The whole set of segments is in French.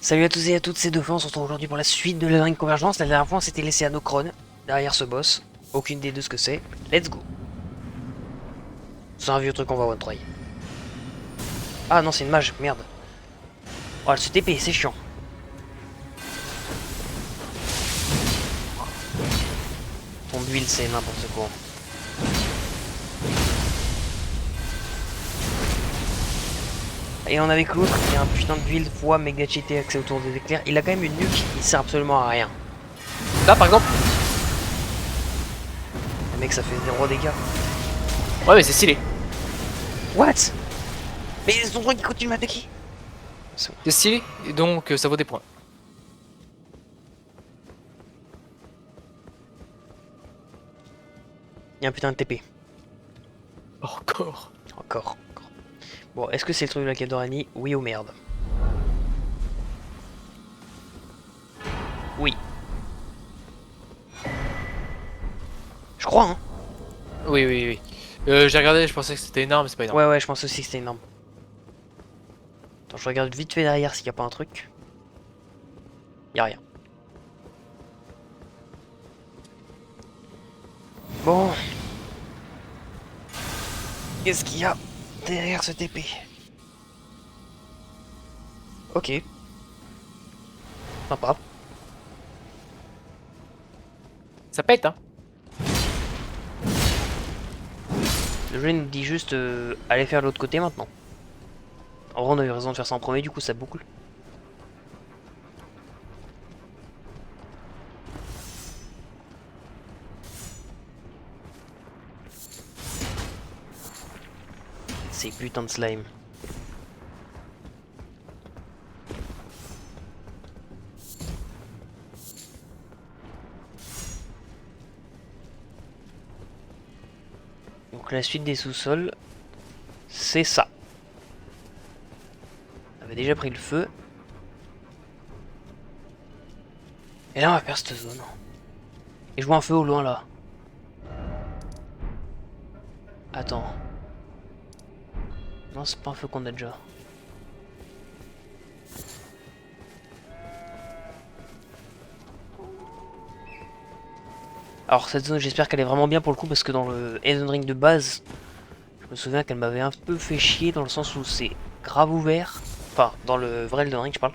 Salut à tous et à toutes, c'est Dauphin, on se retrouve aujourd'hui pour la suite de la Ring Convergence. La dernière fois on s'était laissé à Nocron, derrière ce boss. Aucune idée de ce que c'est. Let's go. C'est un vieux truc qu'on va one try. Ah non, c'est une mage, merde. Oh, elle se TP, c'est chiant. Ton build c'est n'importe quoi. Et on avait l'autre qui a un putain de build, poids, méga cheaté, accès autour des éclairs. Il a quand même une nuque, il sert absolument à rien. Là par exemple. Le mec ça fait 0 dégâts. Ouais mais c'est stylé. What? Mais c'est ton truc qui continue à m'attaquer. C'est bon. C'est stylé et donc ça vaut des points. Il y a un putain de TP. Encore. Encore. Bon, est-ce que c'est le truc de la quête d'Orani? Oui ou merde? Oui. Je crois, hein. Oui oui oui. J'ai regardé, je pensais que c'était énorme mais c'est pas énorme. Ouais, je pense aussi que c'était énorme. Attends, je regarde vite fait derrière s'il y a pas un truc. Y a rien. Bon. Qu'est-ce qu'il y a derrière ce TP? Ok. Sympa. Ça pète hein. Le jeu nous dit juste allez faire de l'autre côté maintenant. En vrai, on a eu raison de faire ça en premier, du coup ça boucle. Ces putains de slime. Donc la suite des sous-sols, c'est ça. On avait déjà pris le feu. Et là on va faire cette zone. Et je vois un feu au loin là. Attends. Non, c'est pas un feu qu'on a déjà. Alors cette zone, j'espère qu'elle est vraiment bien pour le coup, parce que dans le Elden Ring de base, je me souviens qu'elle m'avait un peu fait chier dans le sens où c'est grave ouvert. Enfin, dans le vrai Elden Ring, je parle.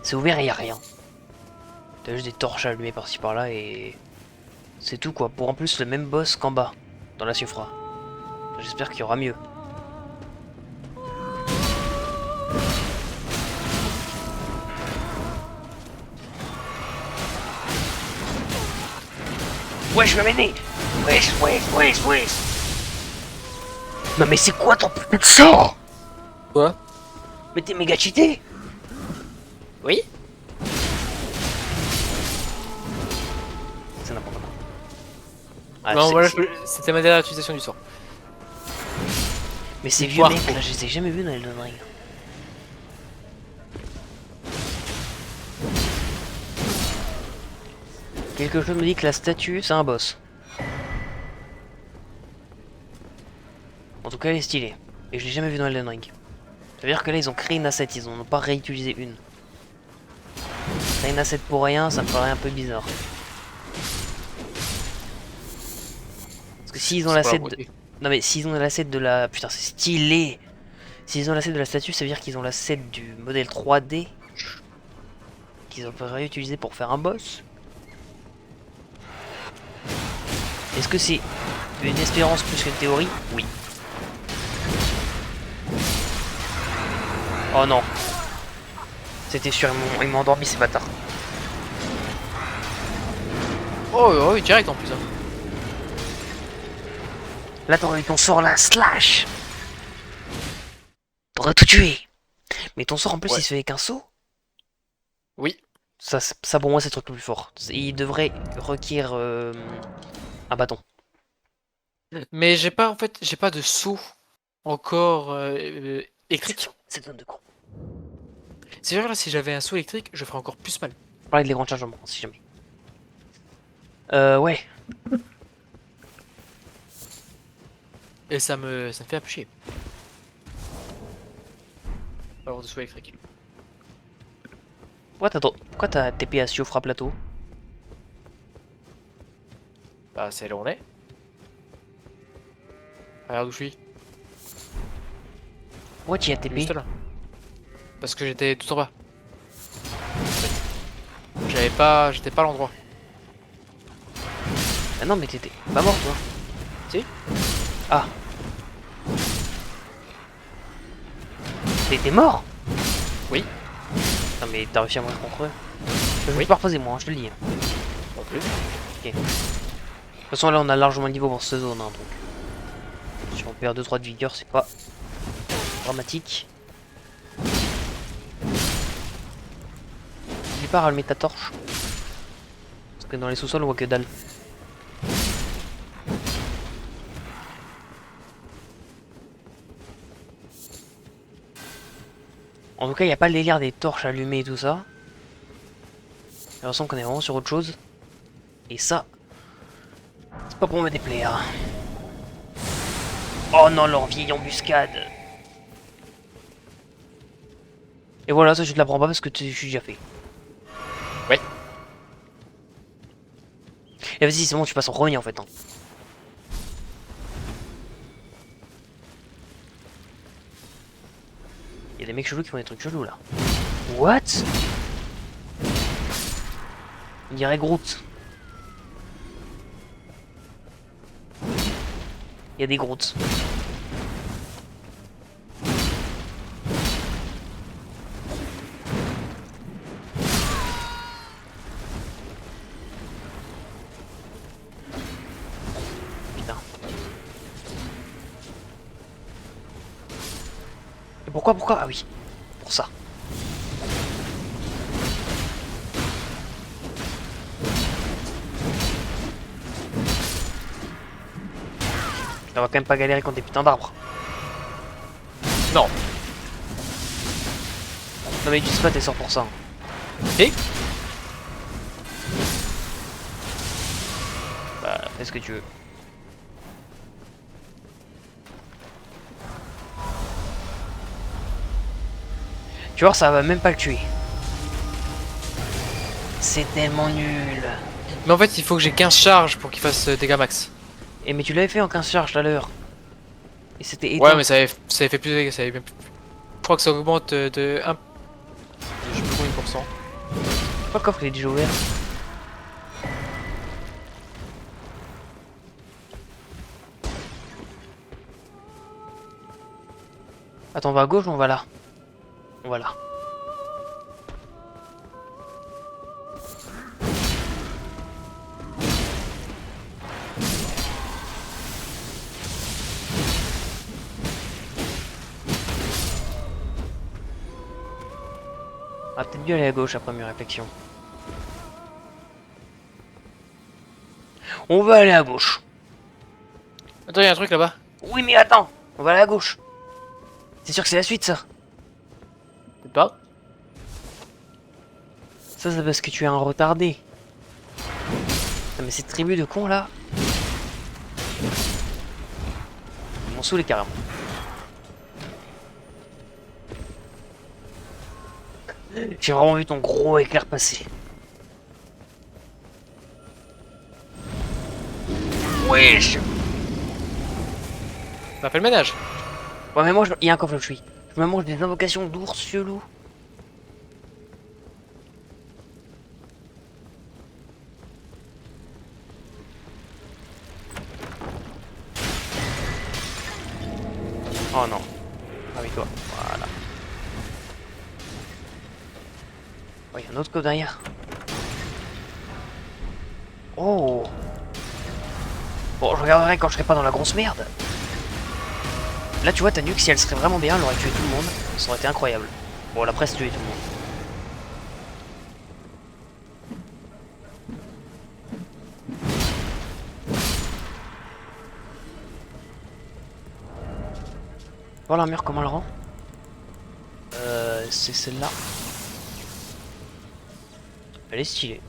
C'est ouvert et y a rien. T'as juste des torches à allumer par-ci par-là et c'est tout quoi. Pour en plus le même boss qu'en bas, dans la Siofra. J'espère qu'il y aura mieux. Wesh, je vais m'aider. Wesh. Non mais c'est quoi ton putain de sort? Quoi? Mais t'es méga cheaté. Oui. C'est n'importe quoi. Ah, Non voilà, c'était ma dernière utilisation du sort. Mais ces Une vieux poire. mecs là, je les ai jamais vus dans Elden Ring. Quelque chose me dit que la statue, c'est un boss. En tout cas, elle est stylée. Et je l'ai jamais vue dans Elden Ring. Ça veut dire que là, ils ont créé une asset, ils en ont pas réutilisé une. Créer une asset pour rien, ça me paraît un peu bizarre. Parce que s'ils ont C'est pas la l'asset de... beauté. Non mais s'ils ont l'asset de la... Putain, c'est stylé. S'ils ont l'asset de la statue, ça veut dire qu'ils ont l'asset du modèle 3D. Qu'ils ont pas réutilisé pour faire un boss. Est-ce que c'est une espérance plus qu'une théorie? Oui. Oh non. C'était sûr, ils m'ont endormi ces bâtards. Oh oui direct en plus hein. Là t'aurais eu ton sort là, slash. T'aurais tout tué. Mais ton sort en plus Ouais. il se fait avec un saut. Oui. Ça pour moi c'est le truc le plus fort. Il devrait requérir un bâton. Mais j'ai pas en fait, j'ai pas de saut encore électrique. Cette zone de con. C'est vrai là si j'avais un saut électrique, je ferais encore plus mal. Je parlais de l'écran de chargement, si jamais. Ouais. Et ça me fait un peu chier. Pas avoir de saut électrique. Pourquoi t'as TP à Siofra Plateau? Bah, c'est là où on est. Regarde où je suis. Pourquoi tu y as TP? Juste là. Parce que j'étais tout en bas. J'avais pas. J'étais pas à l'endroit. Ah non, mais t'étais pas mort, toi. Si. Ah. T'es mort? Oui. Non, mais t'as réussi à mourir contre eux. Je vais Oui. pas reposer, moi, hein, je te le dis. Non plus. De toute façon, là, on a largement le niveau pour cette zone, hein, donc. Si on perd 2-3 de vigueur, c'est pas dramatique. N'oublie pas à rallumer ta torche. Parce que dans les sous-sols, on voit que dalle. En tout cas, il n'y a pas le délire des torches allumées et tout ça. J'ai l'impression qu'on est vraiment sur autre chose. Et ça, c'est pas pour me déplaire. Oh non, leur vieille embuscade. Et voilà, ça je te la prends pas parce que je suis déjà fait. Ouais. Et vas-y, c'est bon, tu passes en premier en fait. Hein. Il y a des mecs chelous qui font des trucs chelous là. What? On dirait Groot. Il y a des Groots. Putain. Et pourquoi? Ah oui, pour ça. On va quand même pas galérer contre des putains d'arbres. Non. Non mais tu sais pas, t'es sort pour ça. Hein. Et Bah, fais ce que tu veux. Tu vois, ça va même pas le tuer. C'est tellement nul. Mais en fait, il faut que j'ai 15 charges pour qu'il fasse dégâts max. Et mais tu l'avais fait en 15 charges tout à l'heure. Et c'était éteint. Ouais, mais ça avait fait plus de dégâts. Ça avait même... Je crois que ça augmente de 1. Je sais plus combien de pourcents. Pourquoi le coffre il est déjà ouvert? Attends, on va à gauche ou on va là? On va là. On va peut-être mieux aller à gauche après mes réflexions. On va aller à gauche. Attends, il y a un truc là-bas. Oui mais attends, on va aller à gauche. C'est sûr que c'est la suite ça. Peut-être pas. Ça c'est parce que tu es un retardé. Non, mais cette tribu de cons là. Ils m'ont saoulé carrément. J'ai vraiment vu ton gros éclair passer. Wesh. On a fait le ménage. Ouais mais moi il y a un coffre là où je suis. Je me mange des invocations d'ours chelous. Oh non. Ah oui toi. Voilà. Oh il y a un autre coffre derrière. Oh. Bon je regarderai quand je serai pas dans la grosse merde. Là tu vois ta nuque si elle serait vraiment bien elle aurait tué tout le monde. Ça aurait été incroyable. Bon elle a presque tué tout le monde. Voir l'armure comment elle rend. C'est celle-là. Elle est stylée.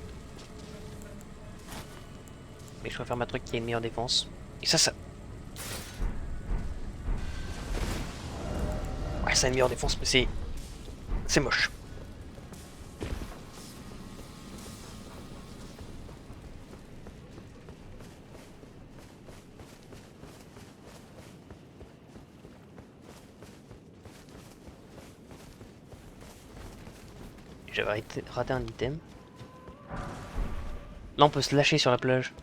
Mais je préfère ma truc qui a une meilleure défense. Et ça... Ouais ça a une meilleure défense mais c'est... C'est moche. J'avais raté un item. Là, on peut se lâcher sur la plage.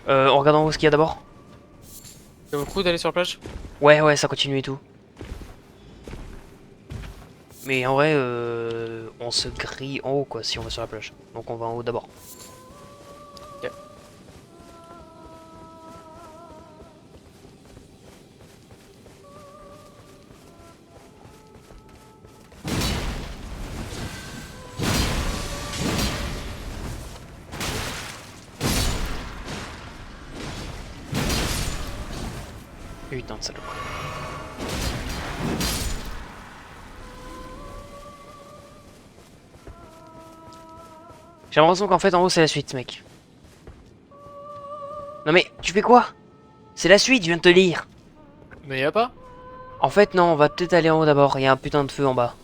On regarde en haut ce qu'il y a d'abord. Ça vaut le coup d'aller sur la plage? Ouais, ça continue et tout. Mais en vrai, on se grille en haut quoi si on va sur la plage. Donc on va en haut d'abord. Ok. Putain de salaud. J'ai l'impression qu'en fait en haut c'est la suite mec. Non mais tu fais quoi? C'est la suite, je viens de te lire. Mais y'a pas? En fait non, on va peut-être aller en haut d'abord, il y a un putain de feu en bas.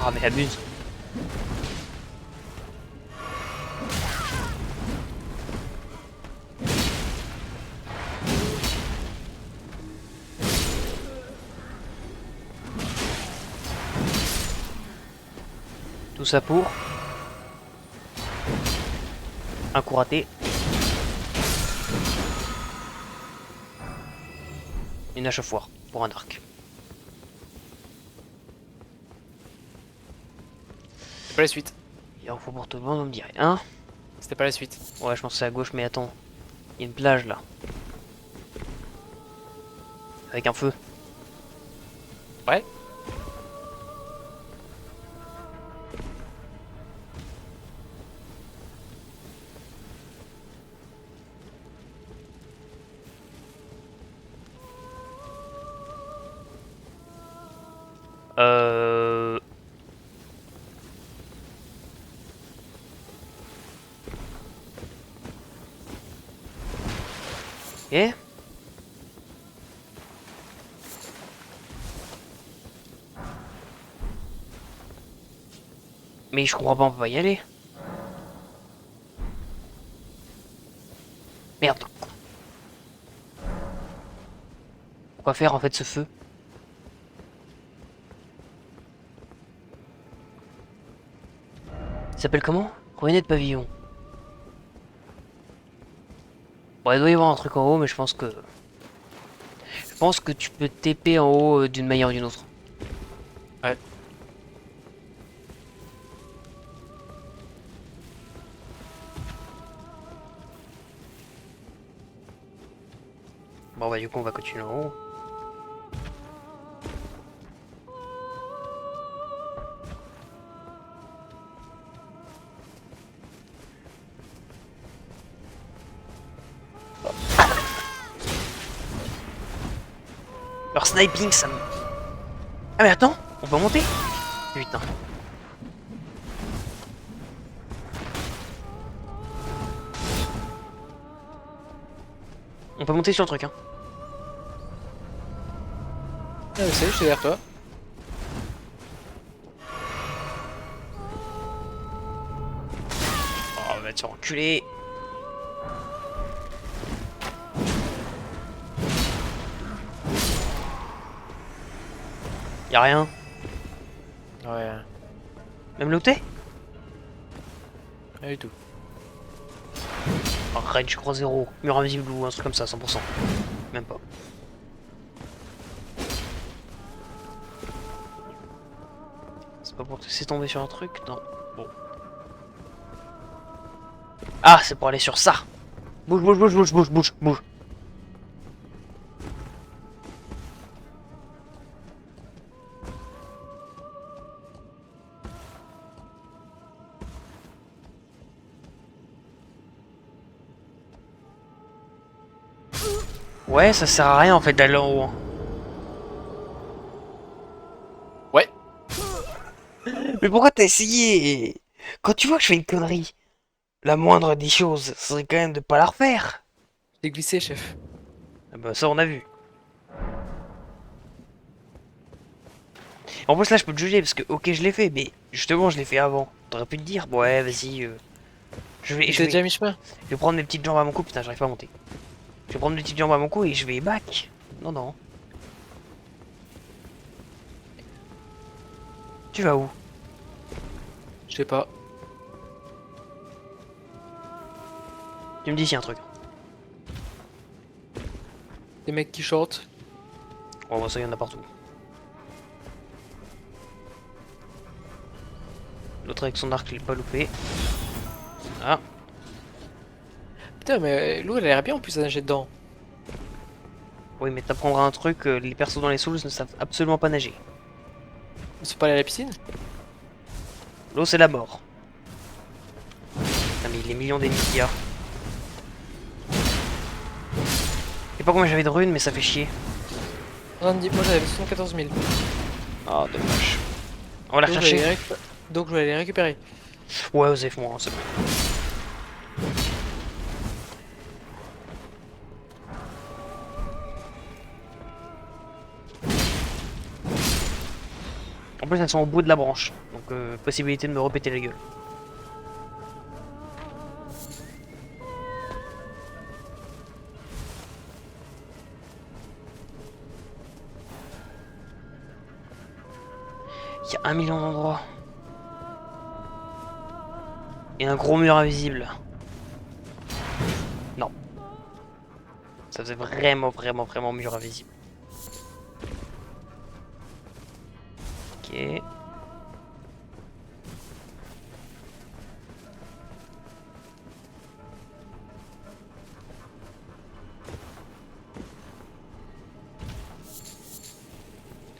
Ah mais abuse. Tout ça pour un coup raté. Une hache à foire pour un arc. C'est pas la suite. Il en faut pour tout le monde, on me dirait. Hein? C'était pas la suite. Ouais, je pense que c'est à gauche, mais attends. Il y a une plage là. Avec un feu. Ouais. Euh... Ok. Mais je comprends pas, on peut pas y aller. Merde. Quoi faire en fait ce feu? Il s'appelle comment? Ruinette pavillon. Bon, il doit y avoir un truc en haut, mais je pense que... Je pense que tu peux TP en haut d'une manière ou d'une autre. Ouais. Bon bah du coup on va continuer en haut. Leur sniping ça me... Ah mais attends, on peut monter? Putain. On peut monter sur le truc hein. Ah, salut, je suis derrière toi. Oh va te faire enculer. Y'a rien. Ouais. Même looté? Pas du tout. Oh, range croix 0. Mur invisible ou un truc comme ça, 100%. Même pas. C'est pas pour te laisser tomber sur un truc? Non. Bon. Ah, c'est pour aller sur ça. Bouge, bouge, bouge, bouge, bouge, bouge, bouge. Ouais, ça sert à rien en fait d'aller en haut. Ouais. Mais pourquoi t'as essayé? Quand tu vois que je fais une connerie, la moindre des choses, ce serait quand même de pas la refaire. J'ai glissé, chef. Ah bah ça on a vu. En plus là je peux te juger parce que ok je l'ai fait, mais justement je l'ai fait avant. T'aurais pu te dire, ouais vas-y, je vais, Mais je t'es vais, déjà à mi-chemin. je vais prendre mes petites jambes à mon cou, putain j'arrive pas à monter. Je vais prendre mes petites jambes à mon cou et je vais back. Non non. Tu vas où? Je sais pas. Tu me dis s'il y a un truc. Des mecs qui chantent. Oh bah ça y en a partout. L'autre avec son arc je l'ai pas loupé. Ah, Putain, mais l'eau elle a l'air bien en plus à nager dedans. oui mais t'apprendras un truc, les persos dans les souls ne savent absolument pas nager. C'est pas aller à la piscine? L'eau c'est la mort. Putain mais les millions d'ennemis qu'il y a. Je sais pas combien j'avais de runes mais ça fait chier. Moi j'avais 74 000. Ah dommage. On va la Donc, rechercher. Donc je vais aller les récupérer. Ouais Osef moi c'est bon. En plus elles sont au bout de la branche. Donc possibilité de me repéter la gueule. Il y a 1 million d'endroits. Et un gros mur invisible. Non. Ça faisait vraiment mur invisible. Ok.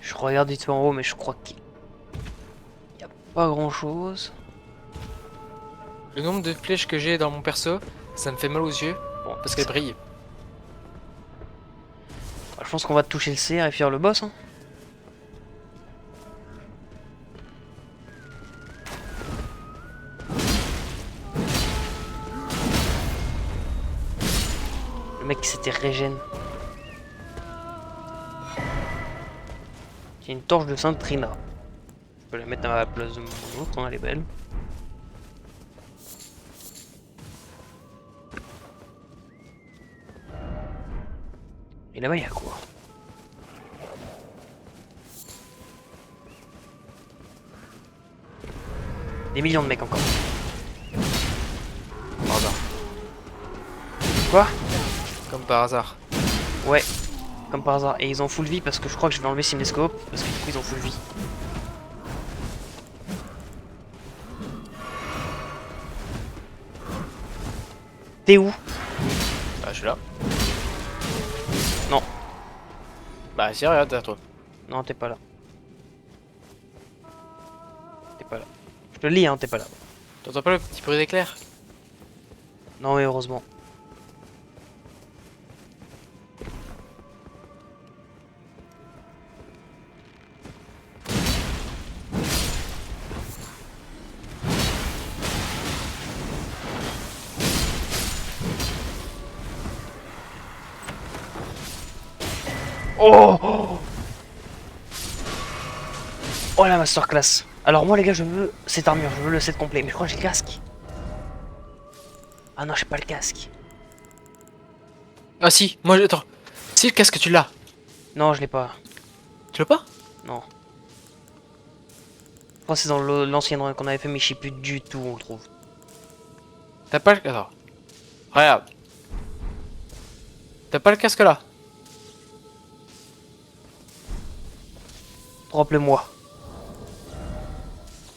Je regarde vite fait en haut mais je crois qu'il n'y a pas grand chose. Le nombre de flèches que j'ai dans mon perso, ça me fait mal aux yeux. Bon, Parce qu'elles brillent. je pense qu'on va toucher le CR et faire le boss. Hein. Le mec s'était régène. Il y a une torche de Sainte Trina. Je peux la mettre à la place de mon autre, hein, elle est belle. Et là-bas, il y a quoi? Des millions de mecs encore. Par hasard. Quoi? Comme par hasard. Ouais, comme par hasard. Et ils ont full vie parce que je crois que je vais enlever Simnescope. Parce que du coup, ils ont full vie. T'es où? Bah je suis là. Non. Bah si, regarde derrière toi. Non, t'es pas là. T'es pas là. Je te le lis, hein, t'es pas là. T'entends pas le petit bruit d'éclair? Non, mais heureusement. Oh! Oh la masterclass. Alors moi les gars je veux cette armure, je veux le set complet, mais je crois que j'ai le casque. Ah non j'ai pas le casque. Ah si, attends. Si le casque tu l'as. Non je l'ai pas. Tu l'as pas? Non. Je crois que c'est dans l'ancienne run qu'on avait fait mais je sais plus du tout où on le trouve. T'as pas le... Attends. Regarde. T'as pas le casque là? Drop-le-moi.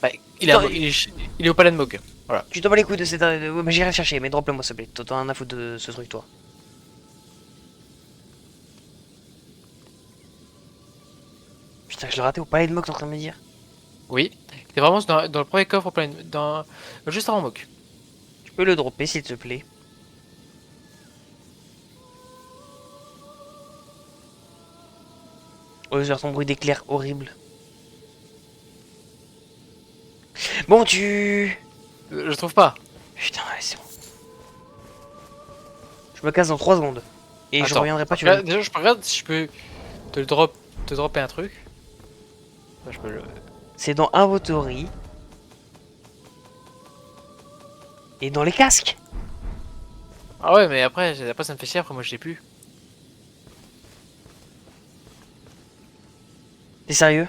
Bah, il est, Putain, il est au palais de Mog. Voilà. tu t'en bats les couilles de cette... Ouais, mais j'irai le chercher, mais drop-le-moi s'il te plaît. T'en as un à foutre de ce truc toi. Putain je l'ai raté au palais de Mog t'es en train de me dire. Oui. T'es vraiment dans le premier coffre au palais de... Juste avant Mog. Tu peux le dropper s'il te plaît. Oh j'ai son bruit d'éclair horrible. Bon tu... Je trouve pas. Putain ouais c'est bon. Je me casse dans 3 secondes. Et je Attends, reviendrai pas, tu vois. déjà, je regarde si je peux te dropper un truc. Enfin, je peux le... C'est dans Inventory. Et dans les casques. Ah ouais, mais après ça me fait chier, après moi je l'ai plus. T'es sérieux?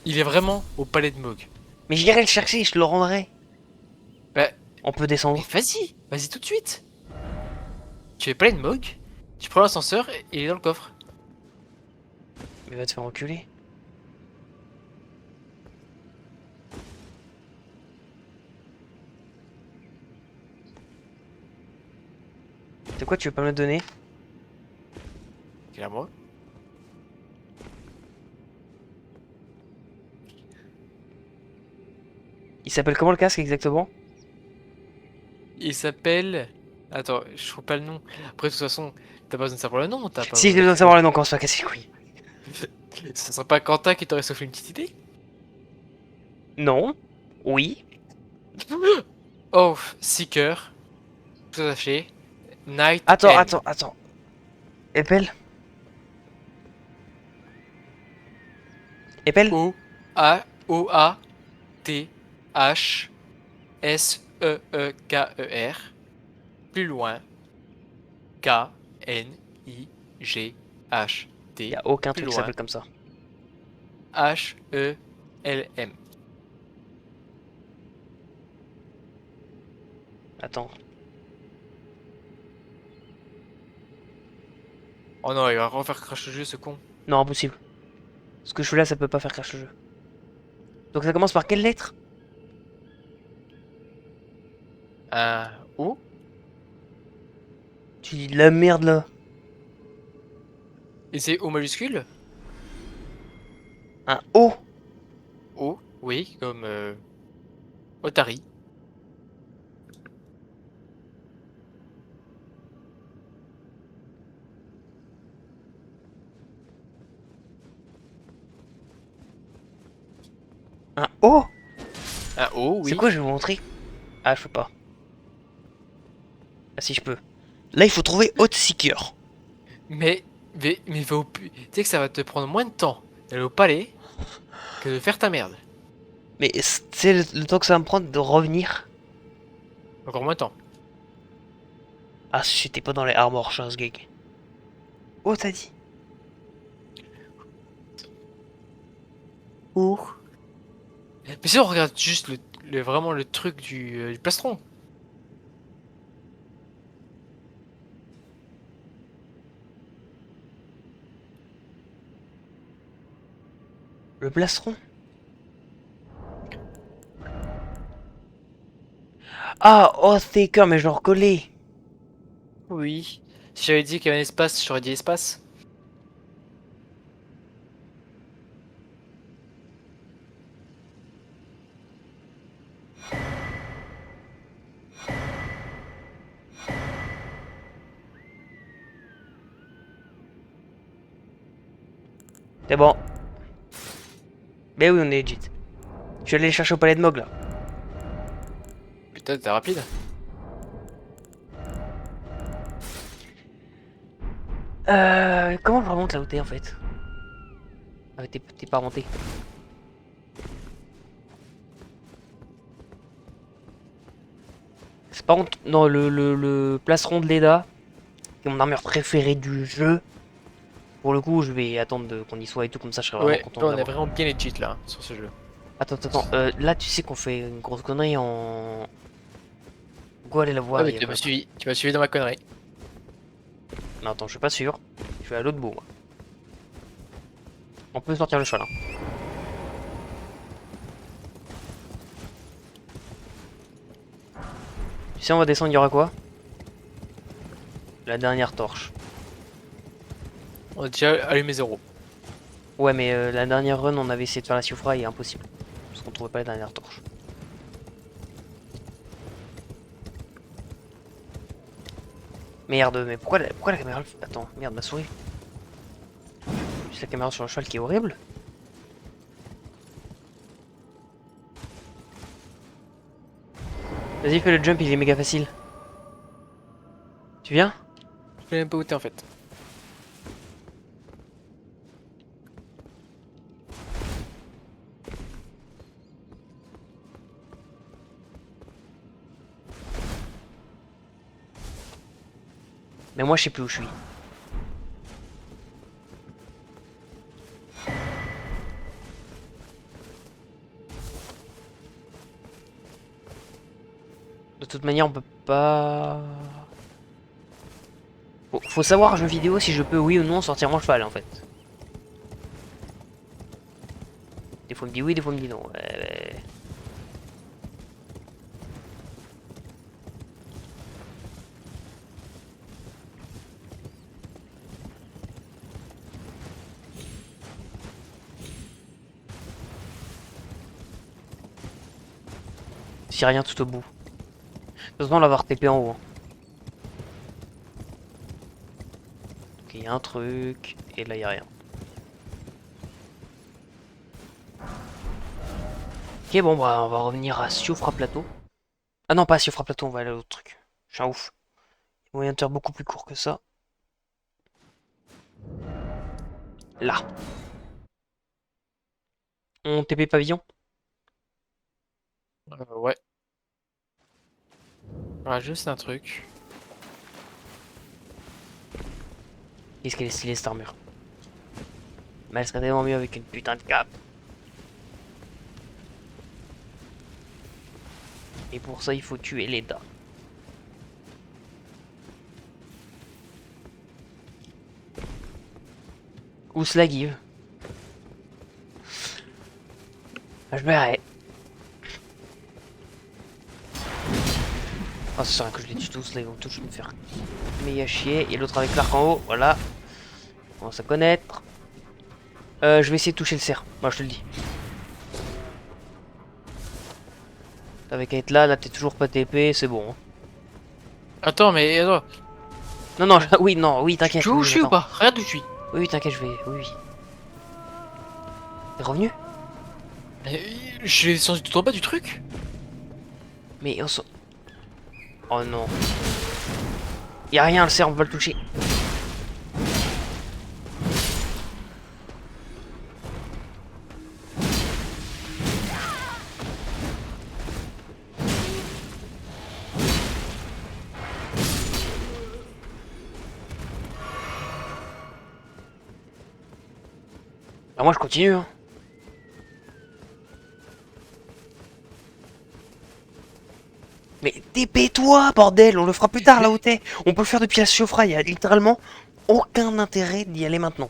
Il est vraiment au palais de Mog. Mais j'irai le chercher, je te le rendrai. Bah, On peut mais descendre. vas-y tout de suite. Tu es palais de Mog, tu prends l'ascenseur et il est dans le coffre. Mais va te faire enculer. C'est quoi, tu veux pas me le donner? Il est à moi. Il s'appelle comment le casque exactement? Il s'appelle... Attends, je trouve pas le nom. Après, de toute façon, t'as pas besoin de savoir le nom, t'as pas Si, besoin j'ai besoin de de... savoir le nom quand on se fait casser les couilles. Ce serait pas Quentin qui t'aurait soufflé une petite idée? Non. Oui. Oh, Seeker, tout attaché, Night Attends, End. attends, attends. Épelle. Épelle. O-A-O-A-T-H-S-E-E-K-E-R. Plus loin, Y K-N-I-G-H-T. a aucun Plus truc qui loin, s'appelle comme ça. H-E-L-M. Attends. Oh non, il va refaire crash le jeu, ce con. Non, impossible. Ce que je fais là, ça peut pas faire crash le jeu. Donc ça commence par quelle lettre? Un O. Tu dis de la merde là. Et c'est O majuscule? Un O. O, oui, comme Otari. Un O. Un O, C'est oui. quoi, je vais vous montrer? Ah, je peux pas. Ah si, je peux. Là, il faut trouver Hot Seeker. Mais va tu sais que ça va te prendre moins de temps d'aller au palais que de faire ta merde. Mais c'est le temps que ça va me prendre de revenir. Encore moins de temps. Ah, j'étais pas dans les Armor Chance Gag. Oh, t'as dit? Ouh. Mais si on regarde juste vraiment le truc du plastron. Le plastron. Ah, Hot Seeker, mais je le reconnais. Oui. Si j'avais dit qu'il y avait un espace, j'aurais dit espace. C'est bon. Mais oui, on est legit. Je suis allé les chercher au palais de Mog là. Putain, t'es rapide. Comment je remonte là où t'es en fait? Ah, t'es pas remonté. C'est par contre, non, le plastron de Leda, qui est mon armure préférée du jeu. Pour le coup, je vais attendre qu'on y soit et tout, comme ça je serai vraiment Ouais, content là de on est l'avoir. vraiment bien les cheats là, sur ce jeu. Attends, attends, attends. Là, tu sais qu'on fait une grosse connerie en. Go aller la Ah voir. mais tu m'as suivi dans ma connerie. Non, attends, je suis pas sûr. Je vais à l'autre bout, moi. On peut sortir le cheval. Hein. Tu sais, on va descendre, il y aura quoi? La dernière torche. On a déjà allumé 0. Ouais, mais la dernière run, on avait essayé de faire la Siofra et impossible. Parce qu'on trouvait pas la dernière torche. Merde, mais pourquoi la caméra... Attends, merde, ma souris. Juste la caméra sur le cheval qui est horrible. Vas-y, fais le jump, il est méga facile. Tu viens? Je sais même pas où t'es en fait. Mais moi, je sais plus où je suis. De toute manière, on peut pas... Faut savoir, jeu vidéo, si je peux, oui ou non, sortir mon cheval, en fait. Des fois, il me dit oui, des fois, il me dit non. Ouais. Si rien tout au bout. De toute façon, on va avoir TP en haut. Hein. Ok, il y a un truc, et là, il y a rien. Ok, bon, bah, on va revenir à Siofra Plateau. Ah non, pas à Siofra Plateau, on va aller à l'autre truc. Je suis un ouf. Il y a moyen de faire beaucoup plus court que ça. Là. On TP pavillon. Ouais. Voilà, juste un truc. Qu'est-ce qu'elle est stylée cette armure. Mais elle serait tellement mieux avec une putain de cape. Et pour ça, il faut tuer Leda. Ou Slagiv. Je verrai. Ah, c'est vrai que je les tue tous, là, ils vont tous me faire méga chier. Et l'autre avec l'arc en haut, voilà. On commence à connaître. Je vais essayer de toucher le cerf, moi je te le dis. Avec être là t'es toujours pas TP, c'est bon. Hein. Attends, mais attends. Non, non, oui, non, oui, t'inquiète. Tu es où Oui, je suis ou attends. pas? Regarde où je suis. Oui, oui, t'inquiète, je vais. Oui, oui. T'es revenu? Je suis descendu tout en bas du truc. Mais on s'en... Oh non. Y'a rien, le cerf, on va le toucher. Bah moi je continue. Hein. Mais TP-toi, bordel, on le fera plus tard là où t'es. On peut le faire depuis la Siofra, il y a littéralement aucun intérêt d'y aller maintenant.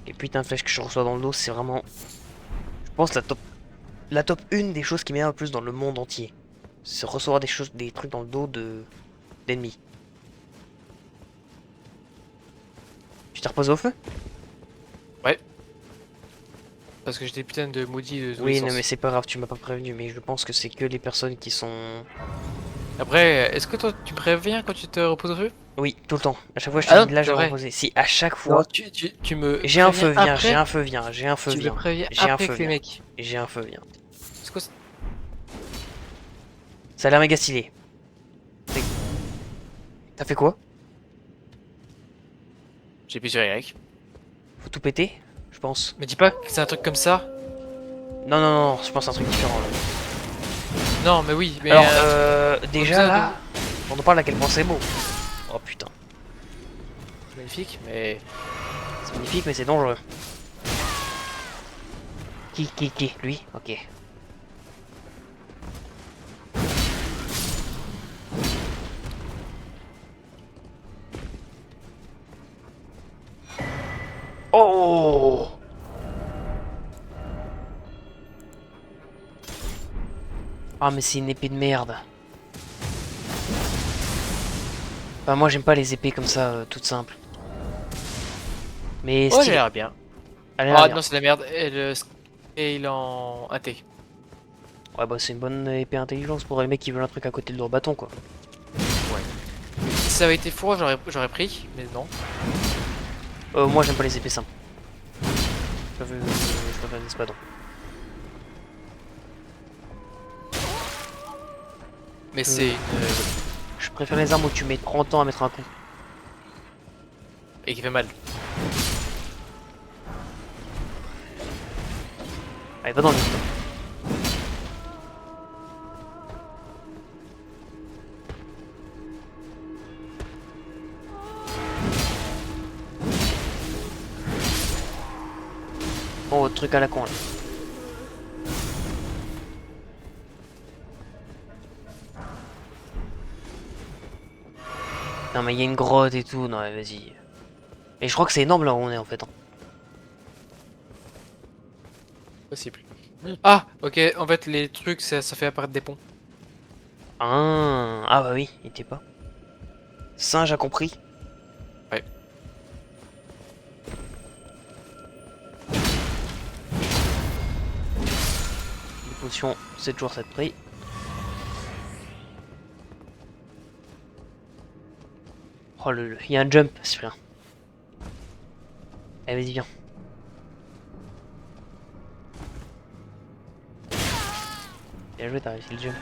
Et putain de flèche que je reçois dans le dos, c'est vraiment... Je pense la top 1 des choses qui m'énerve le plus dans le monde entier. C'est recevoir des trucs dans le dos d'ennemis. Tu t'es reposé au feu? Ouais. Parce que j'ai des putains de maudits de tous les Oui, non sens. mais c'est pas grave, tu m'as pas prévenu, mais je pense que c'est que les personnes qui sont... Après, est-ce que toi tu me préviens quand tu te reposes au feu? Oui, tout le temps. À chaque fois je Ah te non, dis là je c'est vais me vrai. reposer. Si, à chaque Non, fois... tu me J'ai un préviens feu, viens, j'ai après. un feu, viens, j'ai un feu, Tu me viens. préviens J'ai un après feu, que les viens. mecs. J'ai un feu, viens. C'est quoi Ça a l'air méga stylé. T'as fait quoi? J'ai appuyé sur Y. Faut tout péter? Je pense. Me dis pas que c'est un truc comme ça. Non, non, non, je pense à un truc différent là. Non, mais oui, mais. Alors, déjà, déjà là, on en parle à quel point c'est beau. Oh putain, Magnifique, mais. c'est magnifique mais c'est dangereux. Qui? Lui? Ok. Oh! Ah mais c'est une épée de merde. Enfin, moi j'aime pas les épées comme ça, toutes simples. Mais Oh, elle a stylé. l'air bien. Elle a l'air Ah bien. non, c'est de la merde. Elle scale en AT. Ouais bah c'est une bonne épée intelligence pour les mecs qui veulent un truc à côté de leur bâton quoi. si ça avait été froid, j'aurais pris, mais non. Moi j'aime pas les épées simples. Je préfère les espadons. Mais c'est une... Je préfère les armes où tu mets 30 ans à mettre un coup. et qui fait mal. Allez, va dans le vide. Bon, votre truc à la con là. Non mais il y a une grotte et tout, non mais vas-y. Et je crois que c'est énorme là où on est en fait. Hein. Possible. Ah, ok, en fait, les trucs, ça fait apparaître des ponts. Ah bah oui, il était pas. Singe a compris. Ouais. Les potions, c'est toujours cette prix. Oh il y a un jump, c'est rien. Allez vas-y viens. Bien joué, t'as réussi le jump.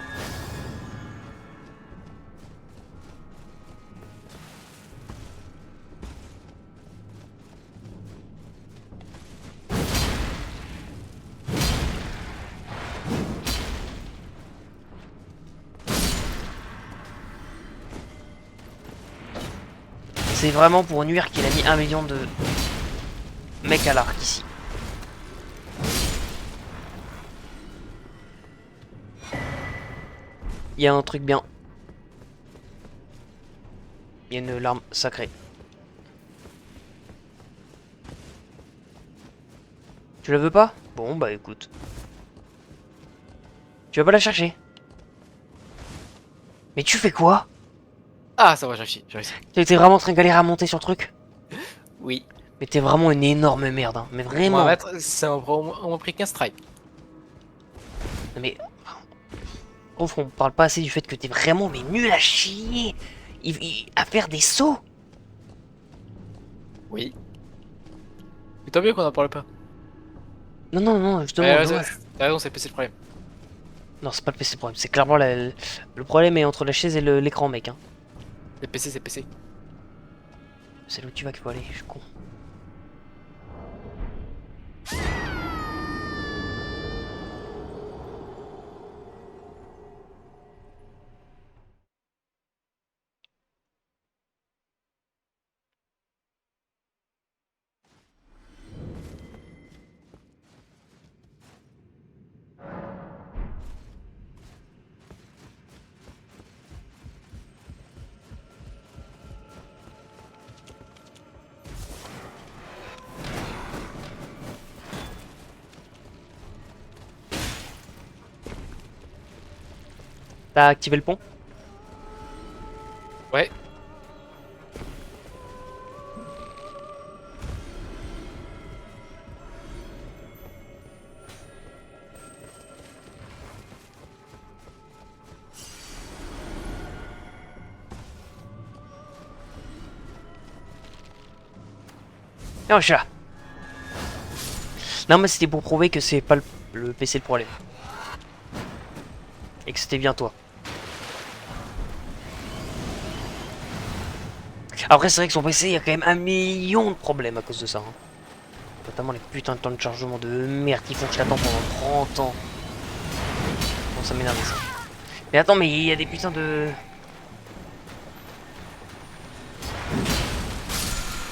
C'est vraiment pour nuire qu'il a mis 1 million de mecs à l'arc ici. Il y a un truc bien. Il y a une larme sacrée. Tu la veux pas? Bon bah écoute. Tu vas pas la chercher? Mais tu fais quoi? Ah, ça va, j'ai réussi. T'as été vraiment en train de galérer à monter sur le truc? Oui. Mais t'es vraiment une énorme merde, hein. Mais On vraiment. va mettre, ça m'a au moins pris 15 tries. Non mais... On parle pas assez du fait que t'es vraiment mais nul à chier à faire des sauts. Oui. Mais tant mieux qu'on en parle pas. Non, non, non, justement, dommage. T'as raison, c'est le PC le problème. Non, c'est pas le PC le problème, c'est clairement le problème est entre la chaise et l'écran, mec. Hein. C'est PC, c'est PC. C'est là où tu vas qu'il faut aller, je suis con. T'as activé le pont? Ouais. Non, je suis là. Non, mais c'était pour prouver que c'est pas le PC le problème. Et que c'était bien toi. Après, c'est vrai que son PC, il y a quand même 1 million de problèmes à cause de ça. Hein. Notamment les putains de temps de chargement de merde qui font que je l'attends pendant 30 ans. Bon, ça m'énerve ça. Mais attends, mais il y a des putains de...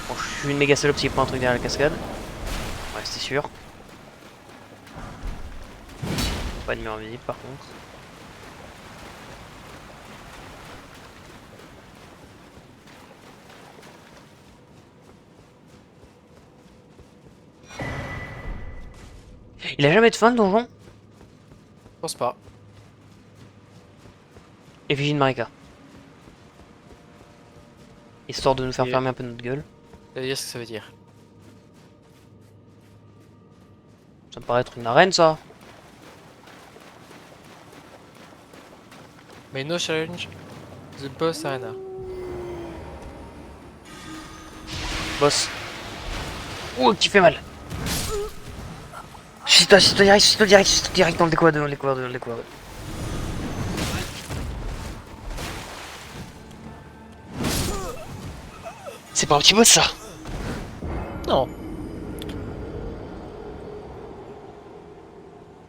Bon, je suis une méga salope s'il prend un truc derrière la cascade. Ouais, c'est sûr. Pas de mur invisible par contre. Il a jamais de fin le donjon? Je pense pas. Effigie de Marika. Histoire de nous faire Et- fermer un peu notre gueule. Ça veut dire ce que ça veut dire. Ça me paraît être une arène ça. Mais no challenge, the boss arena. Boss. Ouh, qui fait mal. Suis-toi direct dans le découvert 2, dans le découvert 2, dans le découvert 2. C'est pas un petit boss ça. Non.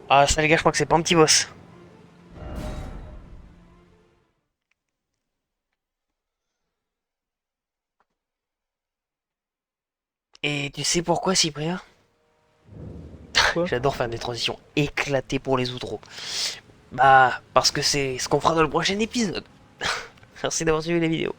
Ah ça les gars, je crois que c'est pas un petit boss. Et tu sais pourquoi, Cyprien? Quoi? J'adore faire des transitions éclatées pour les outros. Bah, parce que c'est ce qu'on fera dans le prochain épisode. Merci d'avoir suivi la vidéo.